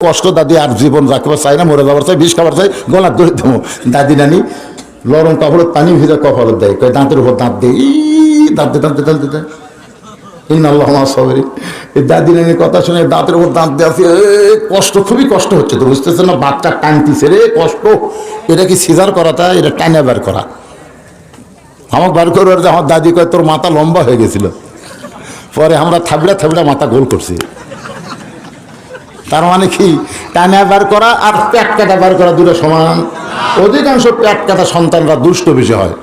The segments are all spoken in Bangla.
কষ্ট দাদি আর জীবন রাখবার চাই না, মরে যাবার চাই, বিষ খাবার চাই, গলা ধরে দেবো। দাদি নানি লরম কাপড়ের পানি ভিজে কপালত দেয়, কয় দাঁতের উপর দাঁত দেয়, দাঁত দে দাঁত দে দাঁত দে সবেরই। এই দাদি নানির কথা শুনে দাঁতের উপর দাঁত দেওয়া, কষ্ট, খুবই কষ্ট হচ্ছে। তো বুঝতেছে না, বাচ্চা টানতিছে রে, কষ্ট। এটা কি সিজার করাটা, এটা টাইনা বার করা। আমার বার করে আমার দাদি কয় তোর মাথা লম্বা হয়ে গেছিল, পরে আমরা থাবড়া থাবড়া মাথা গোল করছি। তার মানে কি, টানা বার করা আর পেট কাটা বার করা দুটো সমান। অধিকাংশ পেট কাটা সন্তানরা দুষ্ট বেশি হয়।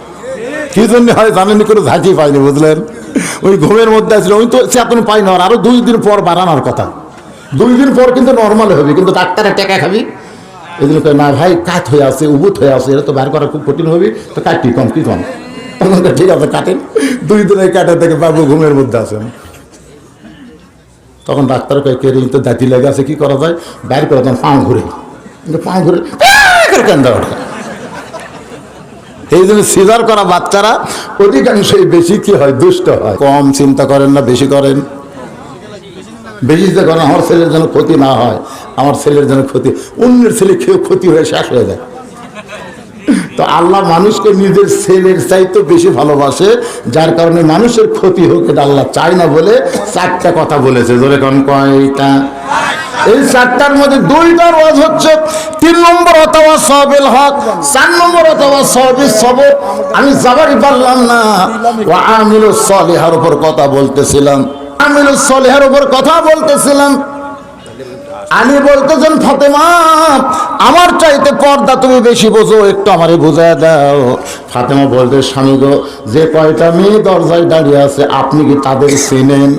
কি জন্য হয় জানেন, কোনো ঝাঁকি পাইনি, বুঝলেন? ওই ঘুমের মধ্যে আসলে ওই তো চেতন পাই না, আরো 2 দিন পর বাড়ানোর কথা। 2 দিন পর কিন্তু নর্মাল হবে, কিন্তু ডাক্তারের টাকা খাবি। এই জন্য না ভাই, কাঠ হয়ে আছে, উবুত হয়ে আছে, এটা তো বার করা খুব কঠিন হবে, তো কাটি কম কি কম। তখন ঠিক আছে কাটেন। 2 দিনের কাটা থেকে বাবু ঘুমের মধ্যে আছেন। তখন ডাক্তার কয় কে তো দাঁতি লেগে আছে, কি করা যায়? বাইর করে তখন পাও ঘুরে, পাও ঘুরে কেন্দ্র। এই জন্য সিজার করা বাচ্চারা অধিকাংশই বেশি কি হয়, দুষ্ট হয়। কম চিন্তা করেন না, বেশি করেন। বেশি চিন্তা করেন আমার ছেলের যেন ক্ষতি না হয়, আমার ছেলের যেন ক্ষতি, অন্যের ছেলে খেয়ে ক্ষতি হয়ে শেষ হয়ে যায়। তো আল্লাহ মানুষকে নিজের ছেলের চাইতে বেশি ভালোবাসে, যার কারণে মানুষের ক্ষতি হোক এটা আল্লাহ চায় না বলে 4টা কথা বলেছে। ধরে কোন কয়টা? এই 4টার মধ্যে 2টা ওয়াজ হচ্ছে 3 নম্বর অথবা সওয়াবিল হক, 4 নম্বর অথবা সওয়াবিস সবর। আমি যাবারই পারলাম না। ওয়া আমিলুস সলিহার উপর কথা বলতেছিলাম, আমিলুস সলিহার উপর কথা বলতেছিলাম। আলী বলতেছেন ফাতেমা আমার চাইতে পর্দা তুমি বেশি বোঝো, একটু আমারে বুঝায় দাও। ফাতেমা বলতে স্বামী গো, যে কয়টা মেয়ে দরজায় দাঁড়িয়ে আছে আপনি কি তাদের চেনেন?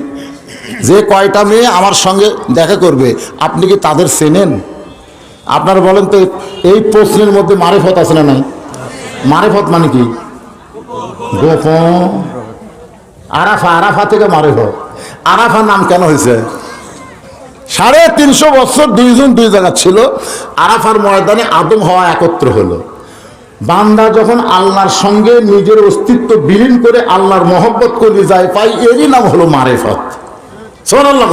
যে কয়টা মেয়ে আমার সঙ্গে দেখা করবে আপনি কি তাদের চেনেন? আপনারা বলেন তো, এই প্রশ্নের মধ্যে মারিফত আছে না নাই? মারিফত মানে কি? গোপন। আরাফা, আরাফা থেকে মারিফত। আরাফা নাম কেন হয়েছে? 350 বছর 2 জন 2 জায়গা ছিল। আরাফার ময়দানে আদম হওয়া একত্র হলো। বান্দা যখন আল্লাহর সঙ্গে নিজের অস্তিত্ব বিলীন করে আল্লাহর মহব্বত করে যায় পাই, এরই নাম হলো মারিফত। সুবহানাল্লাহ।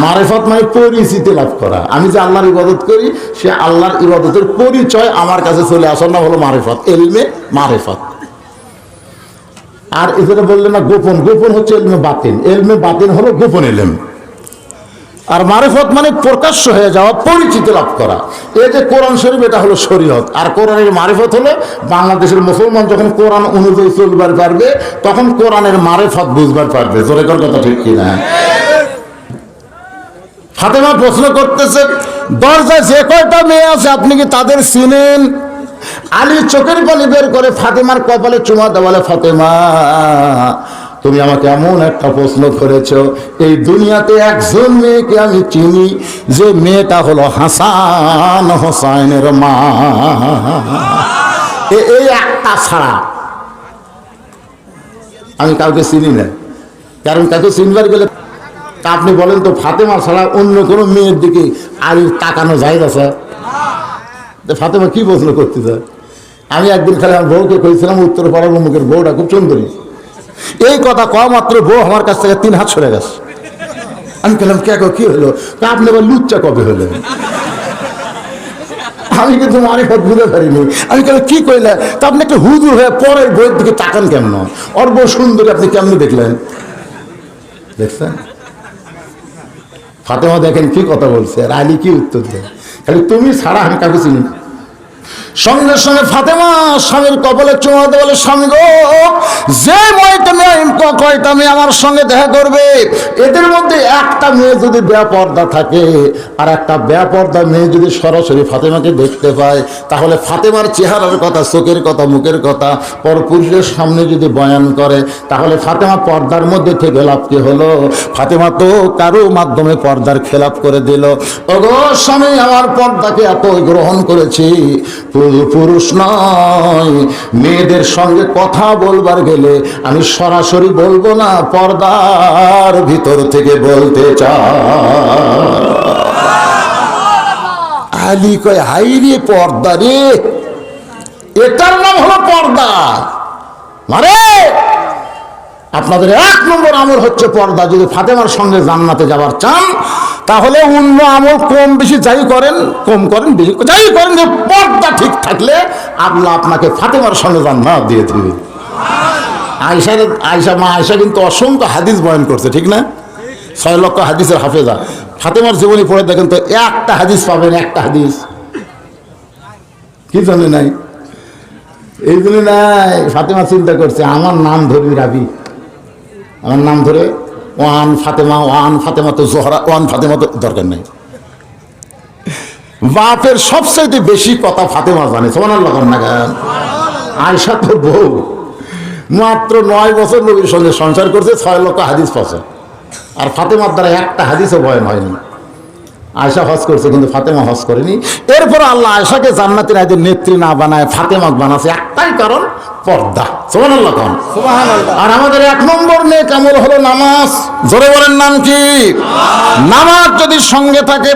মারিফত মানে পরিচিতি লাভ করা। আমি যে আল্লাহর ইবাদত করি, সে আল্লাহর ইবাদতের পরিচয় আমার কাছে চলে আসার নাম হলো মারিফত, ইলমে মারিফত। আর এখানে বললেন না গোপন, গোপন হচ্ছে ইলমে বাতিন। ইলমে বাতিন হলো গোপন ইলম। আর মারিফত মানে প্রকাশ্য হয়ে যাওয়া, পরিচিতি লাভ করা। এই যে কোরআন শরীফ, এটা হলো শরীয়ত। আর কোরআনের মারিফত হলো বাংলাদেশের মুসলমান যখন কোরআন অনুযায়ী চলবার পারবে, তখন কোরআনের মারিফত বুঝবার পারবে। জোরে কর কথা, ঠিক কিনা? ফাতেমা প্রশ্ন করতেছে, দরজায় যে কয়টা মেয়ে আছে আপনি কি তাদের চিনেন? আলী চোখের পানি বের করে ফাতেমার কপালে চুমা দেওয়া, বলে ফাতেমা তুমি আমাকে এমন একটা প্রশ্ন করেছ, এই দুনিয়াতে একজন মেয়েকে আমি চিনি, যে মেয়েটা হলো হাসান হোসাইনের মা। এই একটা ছাড়া আমি কাউকে চিনি না। কারণ কাউকে চিনবার গেলে আপনি বলেন তো, ফাতেমা ছাড়া অন্য কোনো মেয়ের দিকে আলীর তাকানো যায় না স্যার? ফাতেমা কি প্রশ্ন করতে চায়? আমি একদিন খালি আমার বউকে কইছিলাম, উত্তর পাড়ার মুখের বউটা খুব সুন্দরী। এই কথা কওয়া মাত্র বউ আমার কাছ থেকে 3 হাত সরে গেছে। আমি বললাম কে কি হলো? তা আপনি আবার লুচ্চা কবে হলেন? আমি কিন্তু মারিফত বুঝতে পারিনি। আমি বললাম কি কইলে? তা আপনি একটা হুজুর হয়ে পরের বইয়ের দিকে তাকান কেমন? ওর বউ সুন্দরী, আপনি কেমনি দেখলেন? দেখছেন? ফাতেমা দেখেন কি কথা বলছে, আর আলী কি উত্তর দেয়, খালি তুমি ছাড়া আমি কাউকে চিনি না। সঙ্গে সঙ্গে ফাতেমা স্বামীর কপালে চুমা দিয়ে বলে, স্বামী গো, যে কয়টা মেয়ে আমার সঙ্গে দেখা করবে, এদের মধ্যে একটা মেয়ে যদি বেপর্দা থাকে আর একটা বেপর্দা মেয়ে যদি সরাসরি ফাতেমাকে দেখতে পায়, তাহলে ফাতেমার চেহারার কথা, চোখের কথা, মুখের কথা পরপুরুষের সামনে যদি বয়ান করে, তাহলে ফাতেমা পর্দার মধ্যে থেকে লাভ কি হলো? ফাতেমা তো কারো মাধ্যমে পর্দার খেলাপ করে দিল। ওগো স্বামী, আমার পর্দাকে এত গ্রহণ করেছি, পুরুষ নয়, মেয়েদের সঙ্গে কথা বলবার গেলে আমি সরাসরি বলবো না, পর্দার ভিতর থেকে বলতে চাই। আলী কয় হাই রে পর্দা রে, এটার নাম হলো পর্দা। মানে আপনাদের 1 নম্বর আমল হচ্ছে পর্দা। যদি ফাতেমার সঙ্গে জান্নাতে যাবার চান, তাহলে অন্য আমল কম বেশি যাই করেন, কম করেন বেশি যাই করেন, যে পর্দা ঠিক থাকলে আল্লাহ আপনাকে ফাতেমার সঙ্গে জান্নাত দিয়ে দিবে। মা আয়েশা কিন্তু অসংখ্য হাদিস বয়ান করছে, ঠিক না? 6 লক্ষ হাদিসের হাফেজা। ফাতেমার জীবনী পড়ে দেখেন তো, একটা হাদিস পাবেন, একটা হাদিস। কি জন্য নাই? এই জন্য নাই, ফাতেমা চিন্তা করছে আমার নাম ধরি রাবি, আমার নাম ধরে ওয়ান ফাতেমা তো জোহরা, ওয়ান ফাতেমা তো দরকার নেই। বাপের সবচাইতে বেশি কথা ফাতেমা জানে, সুবহানাল্লাহ না গান। আয়েশা তো বউ, মাত্র 9 বছর নবীর সঙ্গে সংসার করছে, 6 লক্ষ হাদিস পড়ছে, আর ফাতেমার দ্বারা একটা হাদিসও বয়ান হয়নি। আয়েশা হজ করছে কিন্তু ফাতেমা হজ করেনি। এরপর আল্লাহ আয়েশাকে জান্নাতের আইদের নেত্রী না বানায় ফাতেমাকে বানাচ্ছে, একটাই কারণ, পর্দা। সুবহানাল্লাহ কোন সুবহানাল্লাহ। আর আমাদের 1 নম্বর নেক আমল হলো নামাজ। জোরে বলেন নাম কি? নামাজ যদি সঙ্গে থাকে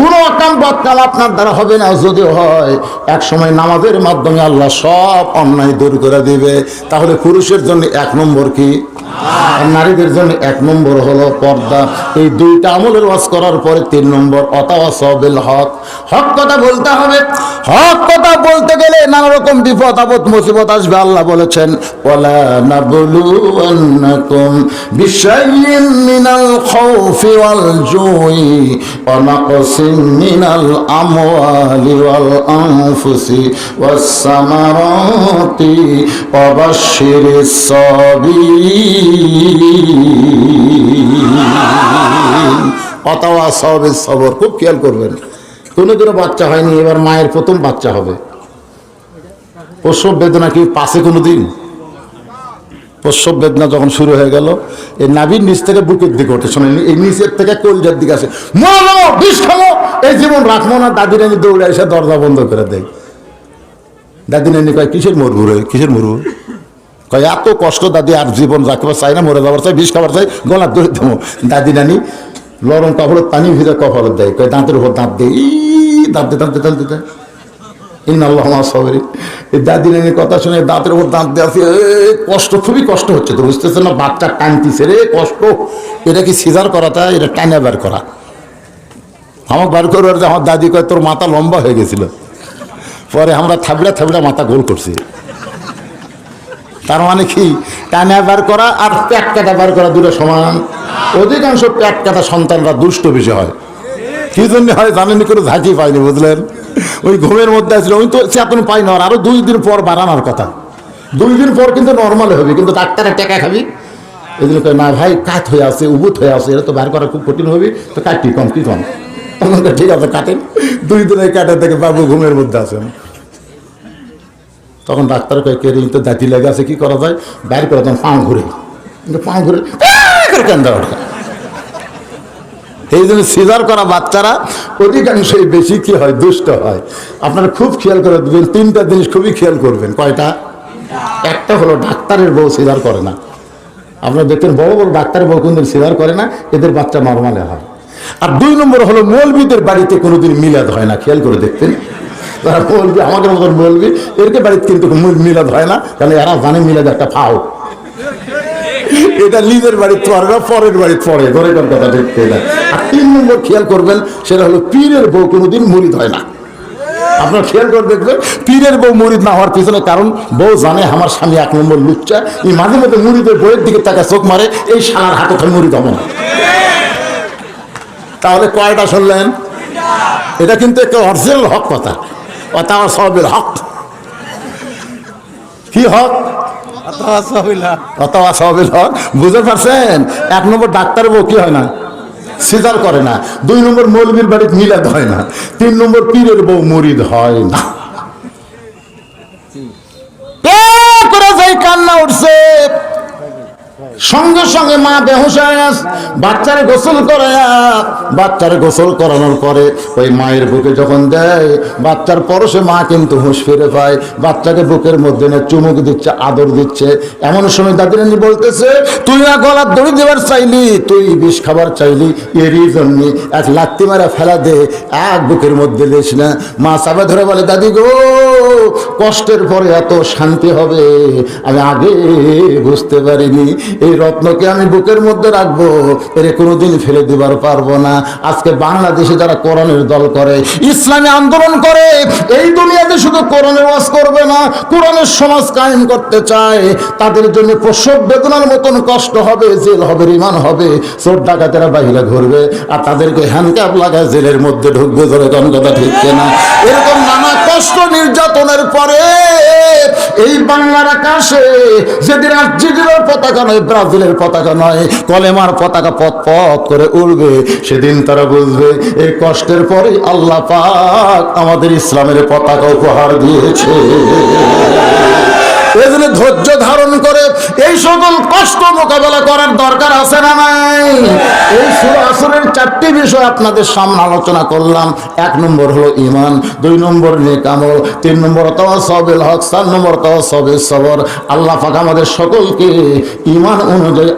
কোনো কাম বদকাম আপনার দ্বারা হবে না। যদি হয় এক সময় নামাজের মাধ্যমে আল্লাহ সব অন্যায় দূর করে দিবে। তাহলে পুরুষের জন্য 1 নম্বর কি, আর নারীদের জন্য 1 নম্বর হলো পর্দা। এই 2টা আমলের ওয়াজ করার পরে 3 নম্বর অতাওয়াসাউ বিল হক। হক কথা বলতে হবে। হক কথা বলতে গেলে নানা রকম বিপদ আপদ মুসিবত আসবে। আল্লাহ বলেছেন ওয়ালা নাবলুওয়ান্নাকুম বিশাইইন মিনাল খাউফি ওয়াল জুই ওয়া নাকসিন মিনাল আমওয়ালি ওয়াল আনফুসি ওয়াস সামারাতি ওয়া বাশশিরিস সাবিরিন। অতাওয়াসাউ বিস সবর, খুব খেয়াল করবেন। কোনোদিনও বাচ্চা হয়নি, এবার মায়ের প্রথম বাচ্চা হবে। প্রসব বেদনা কি পাশে কোনোদিন? প্রসব বেদনা যখন শুরু হয়ে গেল, এই নাভির নিচ থেকে বুকের দিকে ওঠে, শোনেন, এই নিচের থেকে কলজার দিকে আসে, মরো বিষ খাবো, এই জীবন রাখবো না। দাদি নানি দৌড়ে এসে দরজা বন্ধ করে দেয়। দাদি নানি কয় কিসের মরবো রে, কিসের মরবো? কয় এত কষ্ট দাদি, আর জীবন রাখতে চাই না, মরে যাবার চাই, বিষ খাবার চাই, গলা ধরে দেবো। দাদি নানি লরম কাপড়ের পানি ভিজে কপালত দেয়, কয় দাঁতের উপর দাঁত দেয়, দাঁত দে দাঁত দে দাঁত দিতে। এই দাদি নানির কথা শুনে দাঁতের উপর দাঁত দেওয়া, কষ্ট, খুবই কষ্ট হচ্ছে। তো বুঝতেছে না, বাচ্চা টানতিছে রে, কষ্ট। এটা কি সিজার করাটা, এটা টাইনা বার করা। আমার বার করবার যে আমার দাদি কয় তোর মাথা লম্বা হয়ে গেছিল, পরে আমরা থাবড়া থাবড়া মাথা গোল করছি। তার মানে কি, টানা বার করা আর পেট কাটা বার করা দুটো সমান। অধিকাংশ পেট কাটা সন্তানরা দুষ্ট বেশি হয়। কি জন্য হয় জানেনি? কোনো ঝাঁকি পাইনি, বুঝলেন? ওই ঘুমের মধ্যে আসলে ওই তো চেতন পাই না, আরো 2 দিন পর বাড়ানোর কথা। 2 দিন পর কিন্তু নর্মাল হবে, কিন্তু ডাক্তারের টাকা খাবি। এই জন্য না ভাই, কাত হয়ে আছে, উবুত হয়ে আছে, এটা তো বার করা খুব কঠিন হবে, তো কাটি কম কি কম। তখন ঠিক আছে কাটেন। 2 দিনে কাটা থেকে বাবু ঘুমের মধ্যে আছেন। তখন ডাক্তার কয় কে তো দাঁতি লেগে আছে, কি করা যায়? বাইর করে তখন পাও ঘুরে, পাও ঘুরে কেন দেওয়া। এই জন্য সিজার করা বাচ্চারা অধিকাংশই বেশি কি হয়, দুষ্ট হয়। আপনারা খুব খেয়াল করে দেবেন, 3টা জিনিস খুবই খেয়াল করবেন। কয়টা? একটা হলো ডাক্তারের বউ সিজার করে না। আপনারা দেখবেন বড় বড় ডাক্তারের বউ কোনদিন সিজার করে না, এদের বাচ্চা নর্মালে হয়। আর 2 নম্বর হলো মৌলবীদের বাড়িতে কোনোদিন মিলাদ হয় না। খেয়াল করে দেখতেন, তারা বলবি আমাদের মতন বলবি, এরকে বাড়িতে কিন্তু মিলাদ হয় না, কারণ এরা জানে মিলাদ একটা ফাও। এটা নিজের বাড়িতে পড়ে না, পরের বাড়িতে পড়ে, ধরে কোন কথা দেখতে না। আর 3 নম্বর খেয়াল করবেন, সেটা হলো পীরের বউ কোনোদিন মুরিদ হয় না। আপনার খেয়াল করে দেখবেন, পীরের বউ মুরিদ না হওয়ার পিছনে কারণ, বউ জানে আমার স্বামী 1 নম্বর লুচ্চা, এই মাঝে মধ্যে মুরিদের বইয়ের দিকে তাকে চোখ মারে, এই শালার হাতে খালি মুরিদ হবো না। তাহলে কয়টা শুনলেন? এটা কিন্তু একটা অরিজিনাল হক কথা। অতাওয়াসাউ বিল হক। কি হক? অতাওয়াসাউ বিল হক। বুঝতে পারছেন? 1 নম্বর ডাক্তারের বউ কি হয় না, সিজার করে না। 2 নম্বর মৌলবীর বাড়িতে মিলাদ হয় না। 3 নম্বর পীরের বউ মুরিদ হয় না। কান্না উঠছে, সঙ্গে সঙ্গে মা বেহুশ হয়ে গেছে। বাচ্চারে গোসল করায়া, বাচ্চারে গোসল করানোর পরে ওই মায়ের বুকে যখন দেয়, বাচ্চার পরশে মা কিন্তু হুঁশ ফিরে পায়। বাচ্চাকে বুকের মধ্যে নিয়ে চুমুক দিচ্ছে, আদর দিচ্ছে। এমন সময় দাদি নানি বলতেছে, তুই না গলার দড়ি দেবার চাইলি, তুই বিষ খাবার চাইলি, এরই জন্য 1 লাত্তি মারা ফেলা দে, এক বুকের মধ্যে দিস না। মা চাপা ধরে বলে, দাদি গো, কষ্টের পরে এত শান্তি হবে আমি আগে বুঝতে পারিনি। এই রত্নকে আমি বুকের মধ্যে রাখবো, এর কোনোদিন ফেলে দিবার পারবো না। আজকে বাংলাদেশে যারা কোরআনের দল করে, ইসলামী আন্দোলন করে, এই দুনিয়াতে শুধু কোরআনের ওয়াজ করবে না, কোরআনের সমাজ কায়েম করতে চায়, তাদের জন্য প্রসব বেদনার মতন কষ্ট হবে, জেল হবে, রিমান্ড হবে, চোর ডাকাতেরা বাহিরে ঘুরবে, আর তাদেরকে হ্যান্ডক্যাপ লাগায় জেলের মধ্যে ঢুকবে। ধরে কোন কথা ঠিক না? এরকম নানা কষ্ট নির্যাতনের পরে এই বাংলার আকাশে যেদিন আর্জেন্টিনার পতাকা নয়, ব্রাজিলের পতাকা নয়, কলেমার পতাকা পথ পথ করে উড়বে, সেদিন তারা বুঝবে এই কষ্টের পরে আল্লাহ পাক আমাদের ইসলামের পতাকা উপহার দিয়েছে। এই জন্য ধৈর্য ধারণ করে এই সকল কষ্ট মোকাবেলা করার দরকার আছে না নাই? এই সূরা আসরের 4টি বিষয় আপনাদের সামনে আলোচনা করলাম। 1 নম্বর হলো ঈমান, 2 নম্বর নেক আমল, 3 নম্বর তাওয়াসসুবিল হক, 4 নম্বর তাওয়াসসুবিস সবর। আল্লাহ পাক আমাদের সকলকে ঈমান অনুযায়ী